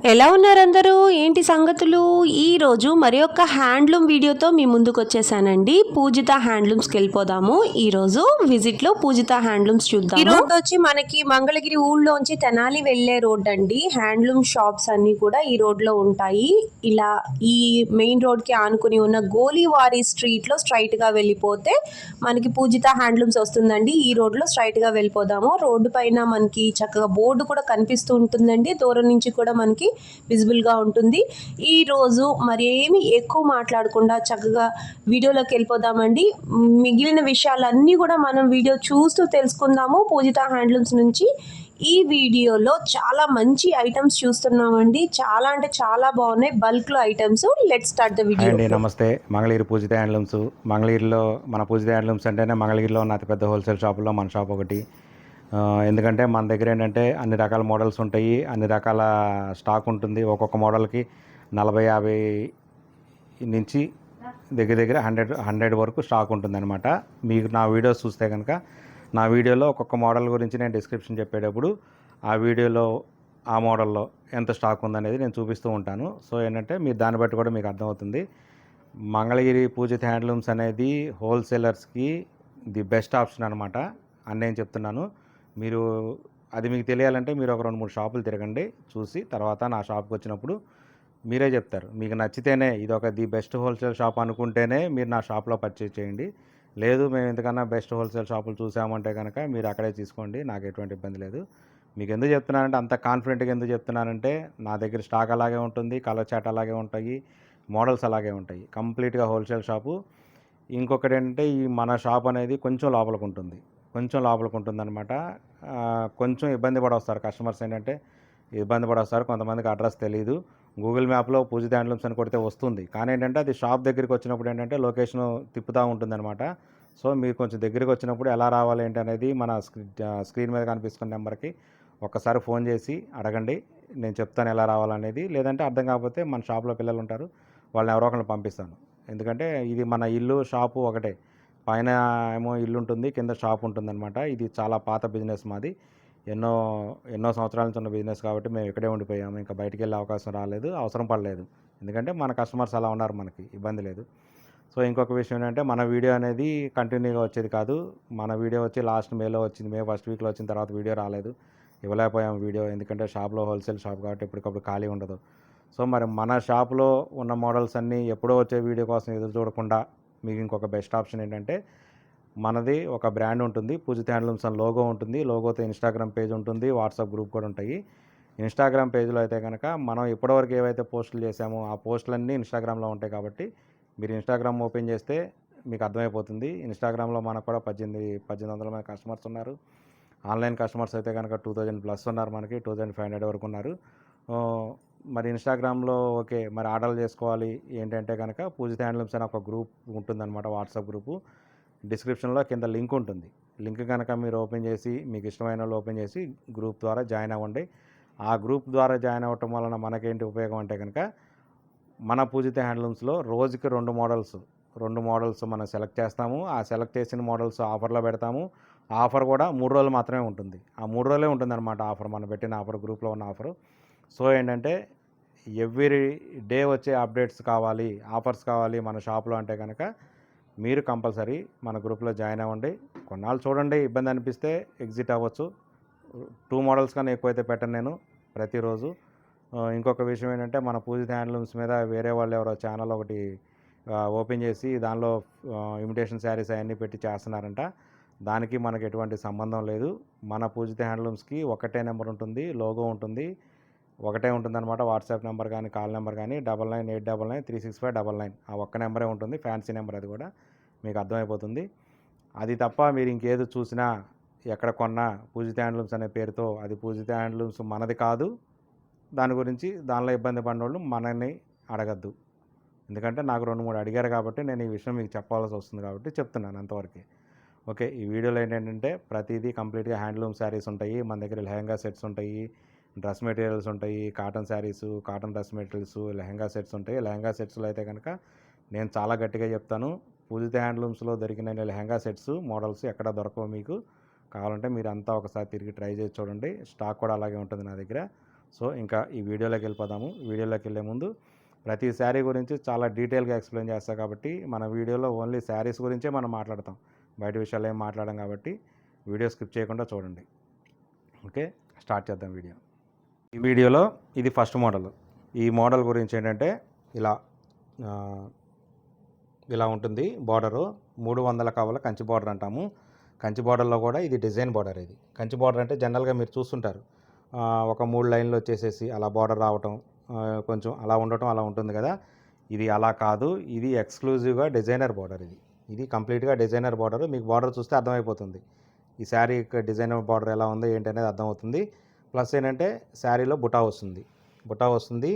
ఎలా ఉన్నారందరూ? ఏంటి సంగతులు? ఈరోజు మరి ఒక హ్యాండ్లూమ్ వీడియోతో మీ ముందుకొచ్చేసానండి. పూజిత హ్యాండ్లూమ్స్‌కెళ్ళిపోదాము. ఈరోజు విజిట్‌లో పూజిత హ్యాండ్లూమ్స్ ఈ చూద్దాము. రోడ్ వచ్చి మనకి మంగళగిరి ఊళ్ళోంచి తెనాలి వెళ్ళే రోడ్ అండి. హ్యాండ్లూమ్ షాప్స్ అన్నీ కూడా ఈ రోడ్లో ఉంటాయి. ఇలా ఈ మెయిన్ రోడ్కి ఆనుకుని ఉన్న గోలీవారి స్ట్రీట్లో స్ట్రైట్గా వెళ్ళిపోతే మనకి పూజిత హ్యాండ్లూమ్స్ వస్తుందండి. ఈ రోడ్లో స్ట్రైట్గా వెళ్ళిపోదాము. రోడ్డు పైన మనకి చక్కగా బోర్డు కూడా కనిపిస్తూ ఉంటుందండి. దూరం నుంచి కూడా మనకి విజిబుల్గా ఉంటుంది. ఈరోజు మరేమి ఎక్కువ మాట్లాడకుండా చక్కగా వీడియోలోకి వెళ్ళిపోదామండి. మిగిలిన విషయాలన్నీ కూడా మనం వీడియో చూస్తూ తెలుసుకుందాము పూజిత హ్యాండ్లూమ్స్ నుంచి. ఈ వీడియోలో చాలా మంచి ఐటమ్స్ చూస్తున్నామండి. చాలా అంటే చాలా బాగున్నాయి బల్క్లో items. Let's start the hi video. అండి, నమస్తే. మంగళగిరి పూజిత హ్యాండ్లూమ్స్. మంగళగిరిలో మన పూజిత హ్యాండ్లూమ్స్ అంటేనే మంగళగిరిలో ఉన్న అతిపెద్ద హోల్సేల్ షాపుల్లో మన షాప్ ఒకటి. ఎందుకంటే మన దగ్గర ఏంటంటే అన్ని రకాల మోడల్స్ ఉంటాయి, అన్ని రకాల స్టాక్ ఉంటుంది. ఒక్కొక్క మోడల్కి 40-50 నుంచి దగ్గర దగ్గర 100 వరకు స్టాక్ ఉంటుందన్నమాట. మీకు నా వీడియోస్ చూస్తే కనుక నా వీడియోలో ఒక్కొక్క మోడల్ గురించి నేను డిస్క్రిప్షన్ చెప్పేటప్పుడు ఆ వీడియోలో ఆ మోడల్లో ఎంత స్టాక్ ఉందనేది నేను చూపిస్తూ ఉంటాను. సో ఏంటంటే మీరు దాన్ని బట్టి కూడా మీకు అర్థమవుతుంది. మంగళగిరి పూజిత హ్యాండ్లూమ్స్ అనేది హోల్సేలర్స్కి ది బెస్ట్ ఆప్షన్ అనమాట అని నేను చెప్తున్నాను. మీరు అది మీకు తెలియాలంటే మీరు ఒక 2-3 షాపులు తిరగండి, చూసి తర్వాత నా షాప్కి వచ్చినప్పుడు మీరే చెప్తారు. మీకు నచ్చితేనే ఇది ఒక ది బెస్ట్ హోల్సేల్ షాప్ అనుకుంటేనే మీరు నా షాప్లో పర్చేజ్ చేయండి. లేదు మేము ఇంతకన్నా బెస్ట్ హోల్సేల్ షాపులు చూసామంటే కనుక మీరు అక్కడే తీసుకోండి, నాకు ఎటువంటి ఇబ్బంది లేదు. మీకు ఎందుకు చెప్తున్నానంటే, అంత కాన్ఫిడెంట్గా ఎందుకు చెప్తున్నానంటే నా దగ్గర స్టాక్ అలాగే ఉంటుంది, కలర్ చాట్ అలాగే ఉంటాయి, మోడల్స్ అలాగే ఉంటాయి. కంప్లీట్గా హోల్సేల్ షాపు. ఇంకొకటి ఏంటంటే ఈ మన షాప్ అనేది కొంచెం లోపలికి ఉంటుంది, అనమాట. కొంచెం ఇబ్బంది పడొస్తారు కస్టమర్స్. ఏంటంటే ఇబ్బంది పడొస్తారు, కొంతమందికి అడ్రస్ తెలియదు. గూగుల్ మ్యాప్లో పూజిత హ్యాండ్లూమ్స్ అని కొడితే వస్తుంది, కానీ ఏంటంటే అది షాప్ దగ్గరికి వచ్చినప్పుడు ఏంటంటే లొకేషన్ తిప్పుతూ ఉంటుందన్నమాట. సో మీరు కొంచెం దగ్గరికి వచ్చినప్పుడు ఎలా రావాలి ఏంటి అనేది మన స్క్రీన్ మీద కనిపిస్తున్న నెంబర్కి ఒక్కసారి ఫోన్ చేసి అడగండి, నేను చెప్తాను ఎలా రావాలనేది. లేదంటే అర్థం కాకపోతే మన షాప్లో పిల్లలు ఉంటారు, వాళ్ళని ఎవరో ఒకరిని పంపిస్తాను. ఎందుకంటే ఇది మన ఇల్లు షాపు ఒకటే, పైన ఏమో ఇల్లు ఉంటుంది, కింద షాప్ ఉంటుందన్నమాట. ఇది చాలా పాత బిజినెస్ మాది, ఎన్నో ఎన్నో సంవత్సరాల నుంచి ఉన్న బిజినెస్ కాబట్టి మేము ఇక్కడే ఉండిపోయాము. ఇంకా బయటికి వెళ్ళే అవకాశం రాలేదు, అవసరం పడలేదు. ఎందుకంటే మన కస్టమర్స్ అలా ఉన్నారు, మనకి ఇబ్బంది లేదు. సో ఇంకొక విషయం ఏంటంటే మన వీడియో అనేది కంటిన్యూగా వచ్చేది కాదు. మన వీడియో వచ్చి లాస్ట్ మేలో వచ్చింది, మే ఫస్ట్ వీక్లో వచ్చిన తర్వాత వీడియో రాలేదు, ఇవ్వలేకపోయాము వీడియో. ఎందుకంటే షాప్లో హోల్సేల్ షాప్ కాబట్టి ఎప్పటికప్పుడు ఖాళీ ఉండదు. సో మరి మన షాప్లో ఉన్న మోడల్స్ అన్నీ ఎప్పుడో వచ్చే వీడియో కోసం ఎదురు చూడకుండా మీకు ఇంకొక బెస్ట్ ఆప్షన్ ఏంటంటే, మనది ఒక బ్రాండ్ ఉంటుంది, పూజిత హ్యాండ్లూమ్స్ అని లోగో ఉంటుంది. లోగోతో ఇన్స్టాగ్రామ్ పేజ్ ఉంటుంది, వాట్సాప్ గ్రూప్ కూడా ఉంటాయి. ఇన్స్టాగ్రామ్ పేజ్లో అయితే కనుక మనం ఇప్పటివరకు ఏవైతే పోస్టులు చేసామో ఆ పోస్టులన్నీ ఇన్స్టాగ్రామ్లో ఉంటాయి. కాబట్టి మీరు ఇన్స్టాగ్రామ్ ఓపెన్ చేస్తే మీకు అర్థమైపోతుంది. ఇన్స్టాగ్రామ్లో మనకు కూడా 1800 మంది కస్టమర్స్ ఉన్నారు. ఆన్లైన్ కస్టమర్స్ అయితే కనుక 2000+ ఉన్నారు, మనకి 2500 వరకు ఉన్నారు. మరి ఇన్స్టాగ్రామ్లో ఓకే, మరి ఆర్డర్లు చేసుకోవాలి ఏంటంటే కనుక పూజిత హ్యాండ్లూమ్స్ అని ఒక గ్రూప్ ఉంటుందన్నమాట, వాట్సాప్ గ్రూపు. డిస్క్రిప్షన్లో కింద లింక్ ఉంటుంది. లింక్ కనుక మీరు ఓపెన్ చేసి మీకు ఇష్టమైన వాళ్ళు ఓపెన్ చేసి గ్రూప్ ద్వారా జాయిన్ అవ్వండి. ఆ గ్రూప్ ద్వారా జాయిన్ అవ్వటం వలన మనకేంటి ఉపయోగం అంటే కనుక, మన పూజిత హ్యాండ్లూమ్స్లో రోజుకి 2 మోడల్స్ మనం సెలెక్ట్ చేస్తాము. ఆ సెలెక్ట్ చేసిన మోడల్స్ ఆఫర్లో పెడతాము. ఆఫర్ కూడా 3 రోజులు మాత్రమే ఉంటుంది. ఆ 3 రోజులే ఉంటుందన్నమాట ఆఫర్, మనం పెట్టిన ఆఫర్, గ్రూప్లో ఉన్న ఆఫరు. సో ఏంటంటే ఎవ్రీ డే వచ్చే అప్డేట్స్ కావాలి, ఆఫర్స్ కావాలి మన షాప్లో అంటే కనుక మీరు కంపల్సరీ మన గ్రూప్లో జాయిన్ అవ్వండి. కొన్నాళ్ళు చూడండి, ఇబ్బంది అనిపిస్తే ఎగ్జిట్ అవ్వచ్చు. 2 మోడల్స్ కన్నా ఎక్కువైతే పెట్టను నేను ప్రతిరోజు. ఇంకొక విషయం ఏంటంటే, మన పూజిత హ్యాండ్లూమ్స్ మీద వేరే వాళ్ళు ఎవరో ఛానల్ ఒకటి ఓపెన్ చేసి దానిలో ఇమిటేషన్ శారీస్ అవన్నీ పెట్టి చేస్తున్నారంట. దానికి మనకు ఎటువంటి సంబంధం లేదు. మన పూజిత హ్యాండ్లూమ్స్కి ఒకటే నెంబర్ ఉంటుంది, లోగో ఉంటుంది, ఒకటే ఉంటుందన్నమాట. వాట్సాప్ నెంబర్ కానీ కాల్ నెంబర్ కానీ 9989936599, ఆ ఒక్క నెంబరే ఉంటుంది. ఫ్యాన్సీ నెంబర్, అది కూడా మీకు అర్థమైపోతుంది. అది తప్ప మీరు ఇంకేదో చూసినా ఎక్కడ కొన్నా పూజిత హ్యాండ్లూమ్స్ అనే పేరుతో, అది పూజిత హ్యాండ్లూమ్స్ మనది కాదు. దాని గురించి దానిలో ఇబ్బంది పడిన వాళ్ళు మనల్ని అడగద్దు. ఎందుకంటే నాకు 2-3 అడిగారు కాబట్టి నేను ఈ విషయం మీకు చెప్పాల్సి వస్తుంది కాబట్టి చెప్తున్నాను, అంతవరకే. ఓకే, ఈ వీడియోలో ఏంటంటే ప్రతిదీ కంప్లీట్గా హ్యాండ్లూమ్ శారీస్ ఉంటాయి. మన దగ్గర లెహంగా సెట్స్ ఉంటాయి, డ్రెస్ మెటీరియల్స్ ఉంటాయి, cotton saris, cotton dress materials, lehenga sets ఉంటాయి. లెహంగా సెట్స్లో అయితే కనుక నేను చాలా గట్టిగా చెప్తాను, పూజిత హ్యాండ్లూమ్స్లో దొరికిన లెహంగా సెట్స్ మోడల్స్ ఎక్కడ దొరకవు మీకు. కావాలంటే మీరు అంతా ఒకసారి తిరిగి ట్రై చేసి చూడండి. స్టాక్ కూడా అలాగే ఉంటుంది నా దగ్గర. సో ఇంకా ఈ వీడియోలోకి వెళ్ళిపోదాము. వీడియోలోకి వెళ్ళే ముందు ప్రతి శారీ గురించి చాలా డీటెయిల్గా ఎక్స్ప్లెయిన్ చేస్తాను కాబట్టి మన వీడియోలో ఓన్లీ శారీస్ గురించే మనం మాట్లాడతాం, బయట విషయాలు ఏం మాట్లాడడం కాబట్టి వీడియో స్కిప్ చేయకుండా చూడండి. ఓకే, స్టార్ట్ చేద్దాం వీడియో. ఈ వీడియోలో ఇది ఫస్ట్ మోడల్. ఈ మోడల్ గురించి ఏంటంటే ఇలా ఉంటుంది. బార్డరు 300 కవల కంచి బార్డర్ అంటాము. కంచి బార్డర్లో కూడా ఇది డిజైన్ బార్డర్. ఇది కంచి బార్డర్ అంటే జనరల్గా మీరు చూస్తుంటారు, ఒక 3 లైన్లు వచ్చేసేసి అలా బార్డర్ రావటం, కొంచెం అలా ఉండటం అలా ఉంటుంది కదా. ఇది అలా కాదు, ఇది ఎక్స్క్లూజివ్గా డిజైనర్ బార్డర్. ఇది కంప్లీట్గా డిజైనర్ బార్డర్. మీకు బార్డర్ చూస్తే అర్థమైపోతుంది ఈ శారీ డిజైనర్ బార్డర్ ఎలా ఉందో ఏంటి అనేది అర్థమవుతుంది. ప్లస్ ఏంటంటే శారీలో బుటా వస్తుంది.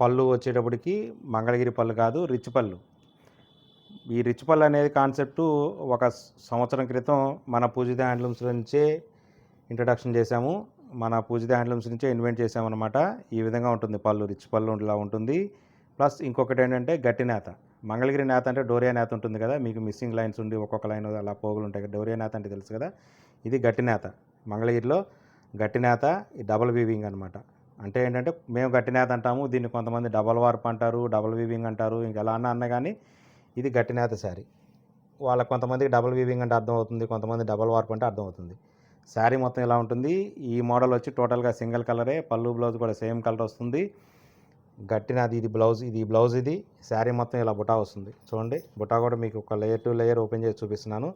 పళ్ళు వచ్చేటప్పటికి మంగళగిరి పళ్ళు కాదు, రిచ్ పళ్ళు. ఈ రిచ్ పళ్ళు అనేది కాన్సెప్టు ఒక సంవత్సరం క్రితం మన పూజిత హ్యాండ్లూమ్స్ నుంచే ఇంట్రడక్షన్ చేశాము. మన పూజిత హ్యాండ్లూమ్స్ నుంచే ఇన్వెంట్ చేసామన్నమాట. ఈ విధంగా ఉంటుంది పళ్ళు, రిచ్ పళ్ళు ఇలా ఉంటుంది. ప్లస్ ఇంకొకటి ఏంటంటే గట్టి నేత. మంగళగిరి నేత అంటే డోరియా నేత ఉంటుంది కదా, మీకు మిస్సింగ్ లైన్స్ ఉండి ఒక్కొక్క లైన్ అలా పోగులు ఉంటాయి కదా, డోరియా నేత అంటే తెలుసు కదా. ఇది గట్టి నేత. మంగళగిరిలో గట్టి నేత ఈ డబల్ వీవింగ్ అనమాట. అంటే ఏంటంటే మేము గట్టి నేత అంటాము, దీన్ని కొంతమంది డబల్ వార్ప్ అంటారు, డబల్ వీవింగ్ అంటారు, ఇంకెలా అన్నా కానీ ఇది గట్టి నేత శారీ. వాళ్ళకి కొంతమందికి డబల్ వీవింగ్ అంటే అర్థం అవుతుంది, కొంతమంది డబల్ వార్ప్ అంటే అర్థం అవుతుంది. శారీ మొత్తం ఇలా ఉంటుంది. ఈ మోడల్ వచ్చి టోటల్గా సింగిల్ కలరే, పళ్ళు బ్లౌజ్ కూడా సేమ్ కలర్ వస్తుంది. గట్టినది ఇది బ్లౌజ్. ఇది శారీ మొత్తం ఇలా బుటా వస్తుంది. చూడండి, బుటా కూడా మీకు ఒక లేయర్ టు లేయర్ ఓపెన్ చేసి చూపిస్తున్నాను,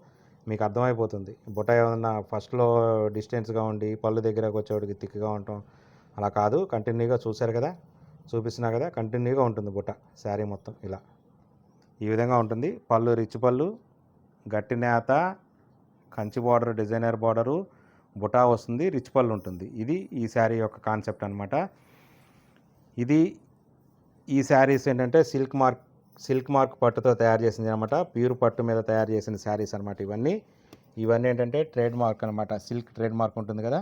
మీకు అర్థమైపోతుంది. బుటా ఏమన్నా ఫస్ట్లో డిస్టెన్స్గా ఉండి పళ్ళు దగ్గరకు వచ్చేవాడికి థిక్గా ఉండటం అలా కాదు. కంటిన్యూగా చూశారు కదా, చూపిస్తున్నా కదా, కంటిన్యూగా ఉంటుంది బుట్ట. శారీ మొత్తం ఇలా ఈ విధంగా ఉంటుంది. పళ్ళు రిచ్ పళ్ళు, గట్టి నేత, కంచి బార్డర్, డిజైనర్ బార్డరు, బుటా వస్తుంది, రిచ్ పళ్ళు ఉంటుంది. ఇది ఈ శారీ యొక్క కాన్సెప్ట్ అనమాట. ఈ శారీస్ ఏంటంటే సిల్క్ మార్క్ పట్టుతో తయారు చేసింది అనమాట. ప్యూర్ పట్టు మీద తయారు చేసిన శారీస్ అనమాట ఇవన్నీ ఏంటంటే ట్రేడ్ మార్క్ అనమాట. సిల్క్ ట్రేడ్ మార్క్ ఉంటుంది కదా,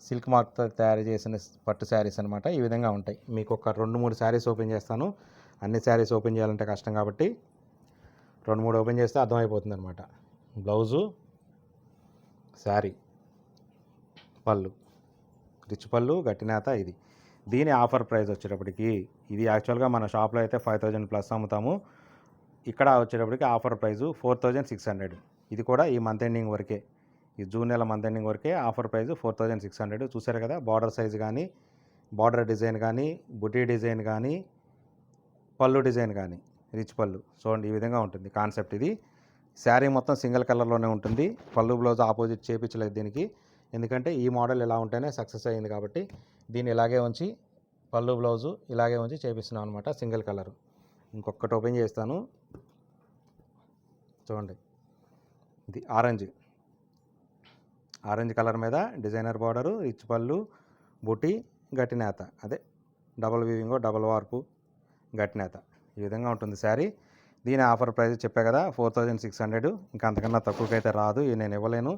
సిల్క్ మార్క్తో తయారు చేసిన పట్టు శారీస్ అనమాట. ఈ విధంగా ఉంటాయి. మీకు ఒక 2-3 శారీస్ ఓపెన్ చేస్తాను. అన్ని శారీస్ ఓపెన్ చేయాలంటే కష్టం కాబట్టి 2-3 ఓపెన్ చేస్తే అర్థమైపోతుంది అనమాట. బ్లౌజు, శారీ, పళ్ళు, రిచ్ పళ్ళు, గట్టినేత. దీని ఆఫర్ ప్రైస్ వచ్చేటప్పటికి ఇది యాక్చువల్గా మన షాప్లో అయితే 5000 ప్లస్ అమ్ముతాము. ఇక్కడ వచ్చేటప్పటికి ఆఫర్ ప్రైజు 4600. ఇది కూడా ఈ మంత్ ఎండింగ్ వరకే, ఈ జూన్ నెల మంత్ ఎండింగ్ వరకే ఆఫర్ ప్రైజు 4600. చూసారు కదా, బార్డర్ సైజు కానీ, బార్డర్ డిజైన్ కానీ, బుటీ డిజైన్ కానీ, పళ్ళు డిజైన్ కానీ, రిచ్ పళ్ళు చూడండి. ఈ విధంగా ఉంటుంది కాన్సెప్ట్. ఇది శారీ మొత్తం సింగిల్ కలర్లోనే ఉంటుంది. పళ్ళు బ్లౌజ్ ఆపోజిట్ చేపించలేదు దీనికి, ఎందుకంటే ఈ మోడల్ ఇలా ఉంటేనే సక్సెస్ అయ్యింది కాబట్టి దీన్ని ఇలాగే ఉంచి పళ్ళు బ్లౌజు ఇలాగే ఉంచి చేపిస్తున్నాం అనమాట, సింగిల్ కలరు. ఇంకొకటి ఓపెన్ చేస్తాను చూడండి. ఇది ఆరెంజ్ కలర్ మీద డిజైనర్ బార్డరు, రిచ్ పళ్ళు, బుటీ, గట్టి నేత, అదే డబల్ వీవింగ్, డబల్ వార్పు, గట్టి నేత. ఈ విధంగా ఉంటుంది శారీ. దీని ఆఫర్ ప్రైస్ చెప్పా కదా 4600. ఇంకా అంతకన్నా తక్కువకైతే రాదు, ఇది నేను ఇవ్వలేను.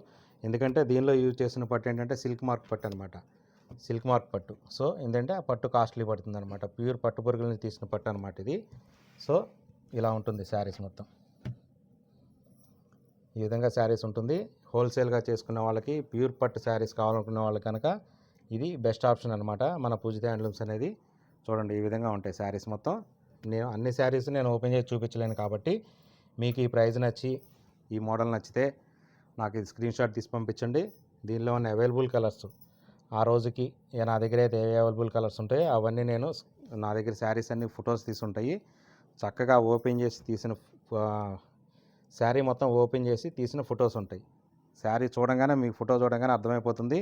ఎందుకంటే దీనిలో యూజ్ చేసిన పట్టు ఏంటంటే సిల్క్ మార్క్ పట్టు అనమాట, సిల్క్ మార్క్ పట్టు. సో ఏంటంటే ఆ పట్టు కాస్ట్లీ పడుతుంది అనమాట, ప్యూర్ పట్టు పురుగుల నుంచి తీసిన పట్టు అనమాట ఇది. సో ఇలా ఉంటుంది శారీస్ మొత్తం. ఈ విధంగా శారీస్ ఉంటుంది. హోల్సేల్గా చేసుకున్న వాళ్ళకి, ప్యూర్ పట్టు శారీస్ కావాలనుకున్న వాళ్ళకి కనుక ఇది బెస్ట్ ఆప్షన్ అనమాట మన పూజిత హ్యాండ్లూమ్స్ అనేది. చూడండి, ఈ విధంగా ఉంటాయి శారీస్ మొత్తం. నేను అన్ని శారీస్ నేను ఓపెన్ చేసి చూపించలేను కాబట్టి మీకు ఈ ప్రైస్ నచ్చి, ఈ మోడల్ నచ్చితే నాకు ఇది స్క్రీన్ షాట్ తీసి పంపించండి. దీనిలో ఉన్న అవైలబుల్ కలర్స్ ఆ రోజుకి నా దగ్గర అయితే ఏ అవైలబుల్ కలర్స్ ఉంటాయో అవన్నీ నా దగ్గర శారీస్ అన్ని ఫొటోస్ తీసుంటాయి. చక్కగా ఓపెన్ చేసి తీసిన శారీ మొత్తం ఓపెన్ చేసి తీసిన ఫొటోస్ ఉంటాయి. శారీ చూడంగానే మీకు ఫోటో చూడంగానే అర్థమైపోతుంది.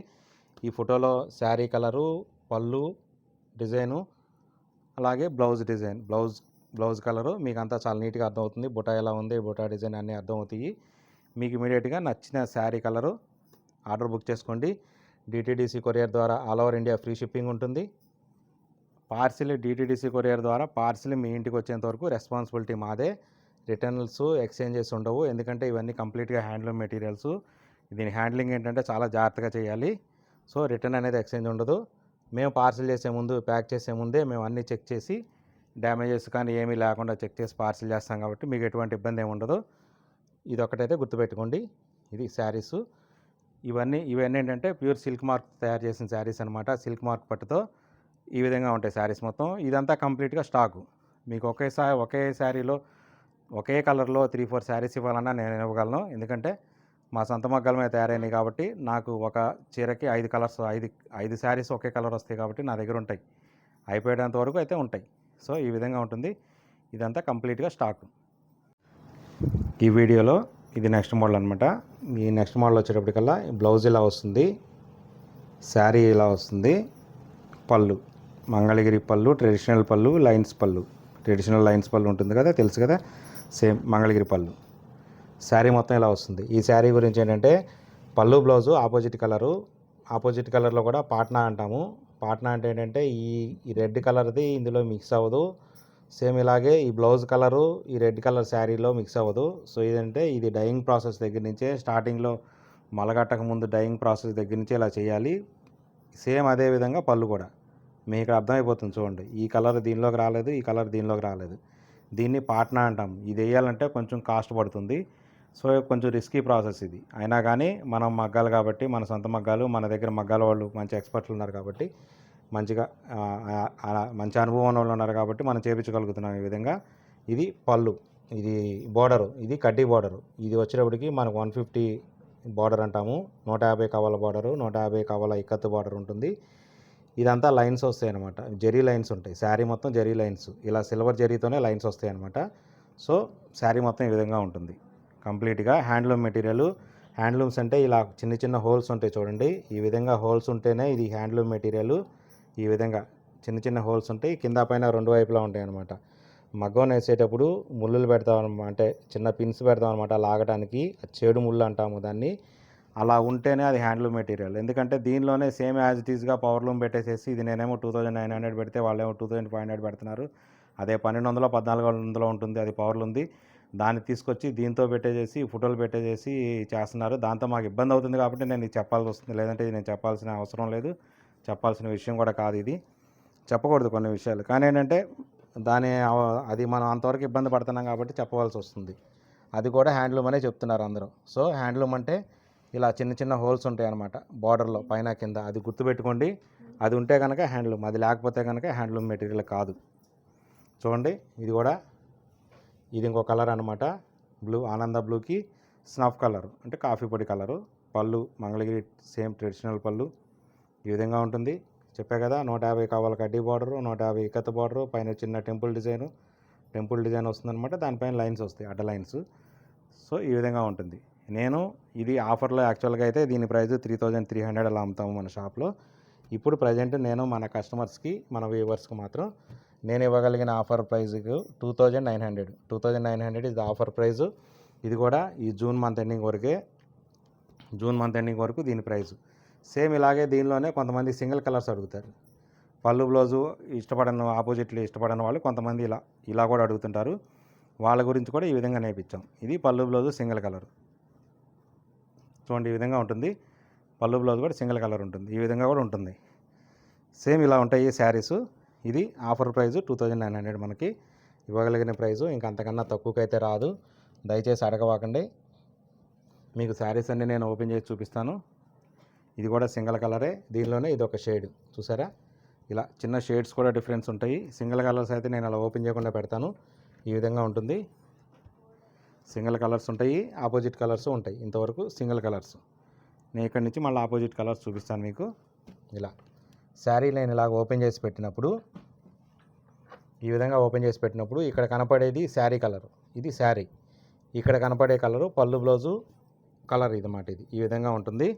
ఈ ఫోటోలో శారీ కలరు, పళ్ళు డిజైను, అలాగే బ్లౌజ్ డిజైన్, బ్లౌజ్ కలరు మీకు అంతా చాలా నీట్గా అర్థమవుతుంది. బుటా ఎలా ఉంది, బుటా డిజైన్ అన్నీ అర్థమవుతాయి. మీకు ఇమీడియట్గా నచ్చిన శారీ కలరు ఆర్డర్ బుక్ చేసుకోండి. డిటీడీసీ కొరియర్ ద్వారా all over India free shipping ఉంటుంది. పార్సిల్ డిటీడీసీ కొరియర్ ద్వారా పార్సిల్ మీ ఇంటికి వచ్చేంత వరకు రెస్పాన్సిబిలిటీ మాదే. రిటర్న్స్, ఎక్స్చేంజెస్ ఉండవు, ఎందుకంటే ఇవన్నీ కంప్లీట్గా హ్యాండ్లూమ్ మెటీరియల్స్. దీని హ్యాండ్లింగ్ ఏంటంటే చాలా జాగ్రత్తగా చేయాలి. సో రిటర్న్ అనేది ఎక్స్చేంజ్ ఉండదు. మేము పార్సిల్ చేసే ముందు, ప్యాక్ చేసే ముందే మేము అన్నీ చెక్ చేసి, డ్యామేజెస్ కానీ ఏమీ లేకుండా చెక్ చేసి పార్సిల్ చేస్తాం కాబట్టి మీకు ఎటువంటి ఇబ్బంది ఏమి ఉండదు. ఇది ఒకటైతే గుర్తుపెట్టుకోండి. ఇది శారీసు. ఇవన్నీ ఏంటంటే ప్యూర్ సిల్క్ మార్క్ తయారు చేసిన శారీస్ అనమాట. సిల్క్ మార్క్ పట్టుతో ఈ విధంగా ఉంటాయి శారీస్ మొత్తం. ఇదంతా కంప్లీట్గా స్టాకు. మీకు ఒకే శారీలో ఒకే కలర్లో 3-4 శారీస్ ఇవ్వాలన్నా నేను ఇవ్వగలను. ఎందుకంటే మా సొంత మగ్గాల మీద తయారైనవి కాబట్టి నాకు ఒక చీరకి 5 కలర్స్ 5 శారీస్ ఒకే కలర్ వస్తాయి కాబట్టి నా దగ్గర ఉంటాయి. అయిపోయేంత వరకు అయితే ఉంటాయి. సో ఈ విధంగా ఉంటుంది. ఇదంతా కంప్లీట్గా స్టాకు. ఈ వీడియోలో ఇది నెక్స్ట్ మోడల్ అనమాట. ఈ నెక్స్ట్ మోడల్ వచ్చేటప్పటికల్లా బ్లౌజ్ ఇలా వస్తుంది, శారీ ఇలా వస్తుంది, పళ్ళు మంగళగిరి పళ్ళు, ట్రెడిషనల్ పళ్ళు, ట్రెడిషనల్ లైన్స్ పళ్ళు ఉంటుంది కదా, తెలుసు కదా, సేమ్ మంగళగిరి పళ్ళు. శారీ మొత్తం ఇలా వస్తుంది. ఈ శారీ గురించి ఏంటంటే పళ్ళు బ్లౌజు ఆపోజిట్ కలర్లో కూడా పాట్నా అంటాము. పాట్నా అంటే ఏంటంటే ఈ రెడ్ కలర్ది ఇందులో మిక్స్ అవ్వదు. సేమ్ ఇలాగే ఈ బ్లౌజ్ కలరు ఈ రెడ్ కలర్ శారీలో మిక్స్ అవ్వదు. సో ఇదంటే ఇది డైయింగ్ ప్రాసెస్ దగ్గర నుంచే స్టార్టింగ్లో మలగట్టక ముందు డైయింగ్ ప్రాసెస్ దగ్గర నుంచే ఇలా చేయాలి. సేమ్ అదే విధంగా పళ్ళు కూడా మీకు అర్థమైపోతుంది చూడండి. ఈ కలర్ దీనిలోకి రాలేదు, ఈ కలర్ దీనిలోకి రాలేదు. దీన్ని పాట్నా అంటాం. ఇది వేయాలంటే కొంచెం కాస్ట్ పడుతుంది. సో కొంచెం రిస్కీ ప్రాసెస్ ఇది. అయినా కానీ మనం మగ్గాలు కాబట్టి, మన సొంత మగ్గాలు, మన దగ్గర మగ్గాల వాళ్ళు మంచి ఎక్స్పర్ట్లు ఉన్నారు కాబట్టి, మంచిగా మంచి అనుభవం ఉన్న వాళ్ళు ఉన్నారు కాబట్టి మనం చేయించగలుగుతున్నాం ఈ విధంగా. ఇది పళ్ళు, ఇది బోర్డరు, ఇది కడ్డీ బోర్డరు. ఇది వచ్చేటప్పటికి మనకు 150 బార్డర్ అంటాము. 150 కవల బార్డరు, 150 కవల ఇక్కత్తు బార్డర్ ఉంటుంది. ఇదంతా లైన్స్ వస్తాయి అనమాట. జరీ లైన్స్ ఉంటాయి. శారీ మొత్తం జరీ లైన్స్, ఇలా సిల్వర్ జరీతోనే లైన్స్ వస్తాయి అనమాట. సో శారీ మొత్తం ఈ విధంగా ఉంటుంది కంప్లీట్గా. Handloom material. హ్యాండ్లూమ్స్ అంటే ఇలా చిన్న చిన్న హోల్స్ ఉంటాయి చూడండి. ఈ విధంగా హోల్స్ ఉంటేనే ఇది హ్యాండ్లూమ్ మెటీరియల్. ఈ విధంగా చిన్న చిన్న హోల్స్ ఉంటాయి, కింద పైన రెండు వైపులా ఉంటాయి అనమాట. మగ్గం వేసేటప్పుడు ముళ్ళులు పెడతాం, అంటే చిన్న పిన్స్ పెడతాం అనమాట లాగడానికి. చేడు ముళ్ళు అంటాము దాన్ని. అలా ఉంటేనే అది హ్యాండ్లూమ్ మెటీరియల్. ఎందుకంటే దీనిలోనే సేమ్ యాజ్ ఇట్ ఈస్గా పవర్లూమ్ పెట్టేసేసి ఇది నేనేమో 2900 పెడితే వాళ్ళేమో 2500 పెడుతున్నారు. అదే 1200 1400 ఉంటుంది, అది పవర్లుంది. దాన్ని తీసుకొచ్చి దీంతో పెట్టేసేసి ఫోటోలు పెట్టేసేసి చేస్తున్నారు. దాంతో మాకు ఇబ్బంది అవుతుంది కాబట్టి నేను ఇది చెప్పాల్సి వస్తుంది. లేదంటే ఇది నేను చెప్పాల్సిన అవసరం లేదు, చెప్పాల్సిన విషయం కూడా కాదు. ఇది చెప్పకూడదు కొన్ని విషయాలు, కానీ ఏంటంటే అది మనం అంతవరకు ఇబ్బంది పడుతున్నాం కాబట్టి చెప్పవలసి వస్తుంది. అది కూడా హ్యాండ్లూమ్ అనే చెప్తున్నారు అందరూ. సో హ్యాండ్లూమ్ అంటే ఇలా చిన్న చిన్న హోల్స్ ఉంటాయి అన్నమాట బార్డర్లో పైన కింద. అది గుర్తుపెట్టుకోండి. అది ఉంటే కనుక హ్యాండ్లూమ్, అది లేకపోతే కనుక హ్యాండ్లూమ్ మెటీరియల్ కాదు. చూడండి ఇది ఇంకో కలర్ అనమాట. బ్లూ, ఆనంద బ్లూకి స్నఫ్ కలర్ అంటే కాఫీ పొడి కలరు. పళ్ళు మంగళగిరి సేమ్ ట్రెడిషనల్ పళ్ళు ఈ విధంగా ఉంటుంది. చెప్పా కదా, 150 కవల కడ్డీ బార్డరు, 150 ఇక్కత్ బార్డరు, పైన చిన్న టెంపుల్ డిజైన్ వస్తుందన్నమాట. దానిపైన లైన్స్ వస్తాయి, అడ్డ లైన్స్. సో ఈ విధంగా ఉంటుంది. ఇది ఆఫర్లో యాక్చువల్గా అయితే దీని ప్రైస్ 3300 అలా అమ్ముతాము మన షాప్లో. ఇప్పుడు ప్రజెంట్ నేను మన కస్టమర్స్కి, మన వ్యూవర్స్కి మాత్రం నేను ఇవ్వగలిగిన ఆఫర్ ప్రైస్కి 2900 ఇది ఆఫర్ ప్రైజు. ఇది కూడా ఈ జూన్ మంత్ ఎండింగ్ వరకు దీని ప్రైజు. సేమ్ ఇలాగే దీనిలోనే కొంతమంది సింగిల్ కలర్స్ అడుగుతారు. పళ్ళు బ్లౌజు ఆపోజిట్లు ఇష్టపడని వాళ్ళు కొంతమంది ఇలా కూడా అడుగుతుంటారు. వాళ్ళ గురించి కూడా ఈ విధంగా నేర్పించాం. ఇది పళ్ళు బ్లౌజు సింగిల్ కలర్. చూడండి ఈ విధంగా ఉంటుంది. పళ్ళు బ్లౌజ్ కూడా సింగిల్ కలర్ ఉంటుంది. ఈ విధంగా కూడా ఉంటుంది. సేమ్ ఇలా ఉంటాయి శారీసు. ఇది ఆఫర్ ప్రైజు 2900 మనకి ఇవ్వగలిగిన ప్రైజు. ఇంకా అంతకన్నా తక్కువకైతే రాదు. దయచేసి అడగవాకండి. మీకు శారీస్ అన్నీ నేను ఓపెన్ చేసి చూపిస్తాను. ఇది కూడా సింగిల్ కలరే. దీనిలోనే ఇది ఒక షేడ్ చూసారా, ఇలా చిన్న షేడ్స్ కూడా డిఫరెన్స్ ఉంటాయి. సింగిల్ కలర్స్ అయితే నేను అలా ఓపెన్ చేయకుండా పెడతాను. ఈ విధంగా ఉంటుంది. సింగిల్ కలర్స్ ఉంటాయి, ఆపోజిట్ కలర్స్ ఉంటాయి. ఇంతవరకు సింగిల్ కలర్స్. నేను ఇక్కడి నుంచి మళ్ళీ ఆపోజిట్ కలర్స్ చూపిస్తాను మీకు. ఇలా శారీ నేను ఇలాగ ఓపెన్ చేసి పెట్టినప్పుడు, ఈ విధంగా ఓపెన్ చేసి పెట్టినప్పుడు ఇక్కడ కనపడేది శారీ కలరు, ఇది శారీ. ఇక్కడ కనపడే కలరు పళ్ళు బ్లౌజు కలర్ ఇదన్నమాట. ఇది ఈ విధంగా ఉంటుంది.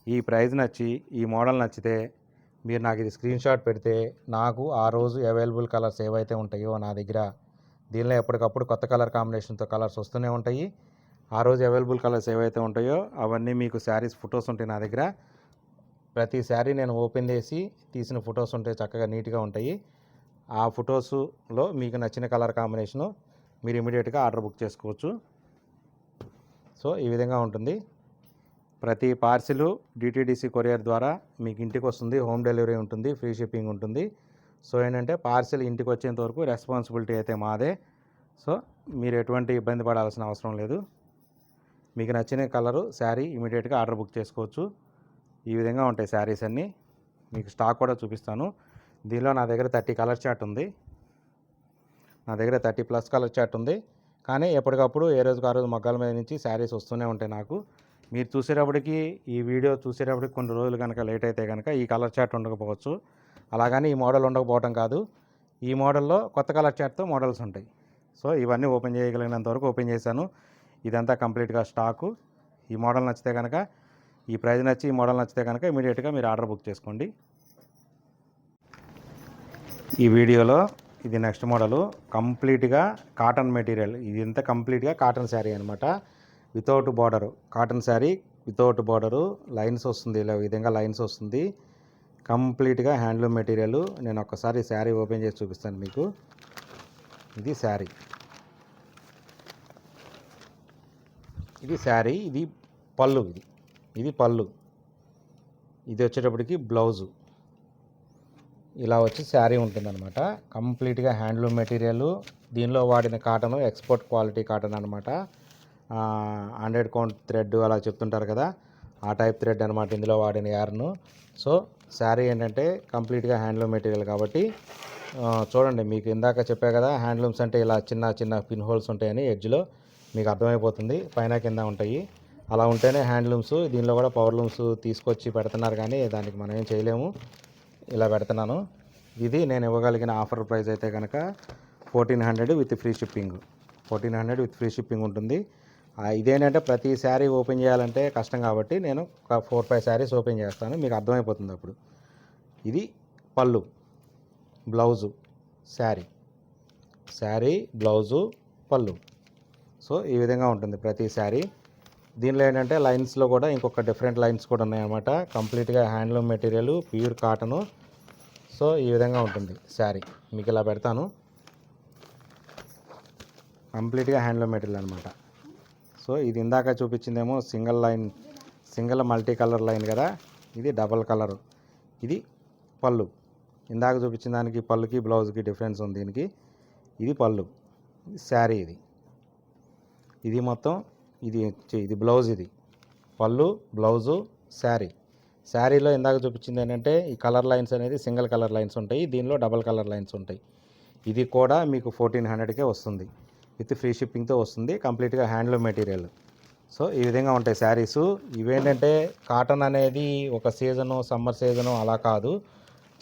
ఈ ప్రైస్ నచ్చి, ఈ మోడల్ నచ్చితే మీరు నాకు ఇది స్క్రీన్ షాట్ పెడితే నాకు ఆ రోజు అవైలబుల్ కలర్స్ ఏవైతే ఉంటాయో నా దగ్గర, దీనిలో ఎప్పటికప్పుడు కొత్త కలర్ కాంబినేషన్తో కలర్స్ వస్తూనే ఉంటాయి. ఆ రోజు అవైలబుల్ కలర్స్ ఏవైతే ఉంటాయో అవన్నీ మీకు శారీస్ ఫొటోస్ ఉంటాయి నా దగ్గర. ప్రతి శారీ నేను ఓపెన్ చేసి తీసిన ఫొటోస్ ఉంటాయి, చక్కగా నీట్గా ఉంటాయి. ఆ ఫొటోస్లో మీకు నచ్చిన కలర్ కాంబినేషను మీరు ఇమీడియట్గా ఆర్డర్ బుక్ చేసుకోవచ్చు. సో ఈ విధంగా ఉంటుంది. ప్రతి పార్సిల్ డిటీడీసీ కొరియర్ ద్వారా మీకు ఇంటికి వస్తుంది. హోమ్ డెలివరీ ఉంటుంది, ఫ్రీ షిప్పింగ్ ఉంటుంది. సో ఏంటంటే పార్సిల్ ఇంటికి వచ్చేంత వరకు రెస్పాన్సిబిలిటీ అయితే మాదే. సో మీరు ఎటువంటి ఇబ్బంది పడాల్సిన అవసరం లేదు. మీకు నచ్చిన కలరు శారీ ఇమీడియట్గా ఆర్డర్ బుక్ చేసుకోవచ్చు. ఈ విధంగా ఉంటాయి శారీస్ అన్నీ. మీకు స్టాక్ కూడా చూపిస్తాను. దీనిలో నా దగ్గర 30 కలర్ చార్ట్ ఉంది. నా దగ్గర 30+ కలర్ చార్ట్ ఉంది. కానీ ఎప్పటికప్పుడు ఏ రోజుకి ఆ రోజు మగ్గాల మీద నుంచి శారీస్ వస్తూనే ఉంటాయి నాకు. మీరు చూసేటప్పటికి ఈ వీడియో చూసేటప్పటికి కొన్ని రోజులు కనుక లేట్ అయితే కనుక ఈ కలర్ చార్ట్ ఉండకపోవచ్చు. అలాగని ఈ మోడల్ ఉండకపోవడం కాదు. ఈ మోడల్లో కొత్త కలర్ చార్ట్తో మోడల్స్ ఉంటాయి. సో ఇవన్నీ ఓపెన్ చేయగలిగినంత వరకు ఓపెన్ చేశాను. ఇదంతా కంప్లీట్గా స్టాకు. ఈ మోడల్ నచ్చితే కనుక, ఈ ప్రైస్ నచ్చి ఈ మోడల్ నచ్చితే కనుక ఇమీడియట్గా మీరు ఆర్డర్ బుక్ చేసుకోండి. ఈ వీడియోలో ఇది నెక్స్ట్ మోడలు, కంప్లీట్గా కాటన్ మెటీరియల్. ఇది అంతా కంప్లీట్గా కాటన్ శారీ అనమాట. Without border, cotton sari without border, lines వస్తుంది, ఇలా విధంగా లైన్స్ వస్తుంది. కంప్లీట్గా హ్యాండ్లూమ్ మెటీరియల్. నేను ఒక్కసారి శారీ ఓపెన్ చేసి చూపిస్తాను మీకు. ఇది శారీ, ఇది శారీ, ఇది పళ్ళు, ఇది పళ్ళు. ఇది వచ్చేటప్పటికి బ్లౌజు. ఇలా వచ్చి శారీ ఉంటుందన్నమాట. కంప్లీట్గా హ్యాండ్లూమ్ మెటీరియల్. దీనిలో వాడిన కాటన్ ఎక్స్పోర్ట్ క్వాలిటీ కాటన్ అనమాట. 100 కౌంట్ థ్రెడ్ అలా చెప్తుంటారు కదా, ఆ టైప్ థ్రెడ్ అనమాట ఇందులో వాడిన యార్ను. సో శారీ ఏంటంటే కంప్లీట్గా హ్యాండ్లూమ్ మెటీరియల్ కాబట్టి చూడండి, మీకు ఇందాక చెప్పా కదా హ్యాండ్లూమ్స్ అంటే ఇలా చిన్న చిన్న పిన్ హోల్స్ ఉంటాయని ఎడ్జ్లో, మీకు అర్థమైపోతుంది. పైన కింద ఉంటాయి. అలా ఉంటేనే హ్యాండ్లూమ్స్. దీనిలో కూడా పవర్ లూమ్స్ తీసుకొచ్చి పెడుతున్నారు కానీ దానికి మనం ఏం చేయలేము. ఇలా పెడుతున్నాను. ఇది నేను ఇవ్వగలిగిన ఆఫర్ ప్రైస్ అయితే కనుక 1400 with free shipping. 1400 with free shipping ఉంటుంది. ఇదేంటంటే ప్రతి శారీ ఓపెన్ చేయాలంటే కష్టం కాబట్టి నేను ఒక 4-5 శారీస్ ఓపెన్ చేస్తాను, మీకు అర్థమైపోతుంది అప్పుడు. ఇది పళ్ళు, బ్లౌజు, శారీ బ్లౌజు, పళ్ళు. సో ఈ విధంగా ఉంటుంది ప్రతి శారీ. దీనిలో ఏంటంటే లైన్స్లో కూడా ఇంకొక డిఫరెంట్ లైన్స్ కూడా ఉన్నాయన్నమాట. కంప్లీట్గా handloom material, pure cotton. So ఈ విధంగా ఉంటుంది శారీ. మీకు ఇలా పెడతాను. కంప్లీట్గా హ్యాండ్లూమ్ మెటీరియల్ అనమాట. సో ఇది ఇందాక చూపించిందేమో సింగిల్ మల్టీ కలర్ లైన్ కదా, ఇది డబల్ కలరు. ఇది పళ్ళు. ఇందాక చూపించిన దానికి పళ్ళుకి బ్లౌజ్కి డిఫరెన్స్ ఉంది దీనికి. ఇది పళ్ళు, శారీ. ఇది మొత్తం ఇది బ్లౌజ్. ఇది పళ్ళు, బ్లౌజు, శారీలో ఇందాక చూపించింది ఏంటంటే ఈ కలర్ లైన్స్ అనేది సింగిల్ కలర్ లైన్స్ ఉంటాయి, దీనిలో డబల్ కలర్ లైన్స్ ఉంటాయి. ఇది కూడా మీకు 1400కే వస్తుంది, విత్ ఫ్రీ షిప్పింగ్తో వస్తుంది. కంప్లీట్గా హ్యాండ్లూమ్ మెటీరియల్. సో ఈ విధంగా ఉంటాయి శారీసు. ఇవేంటంటే కాటన్ అనేది ఒక సీజను, సమ్మర్ సీజను అలా కాదు.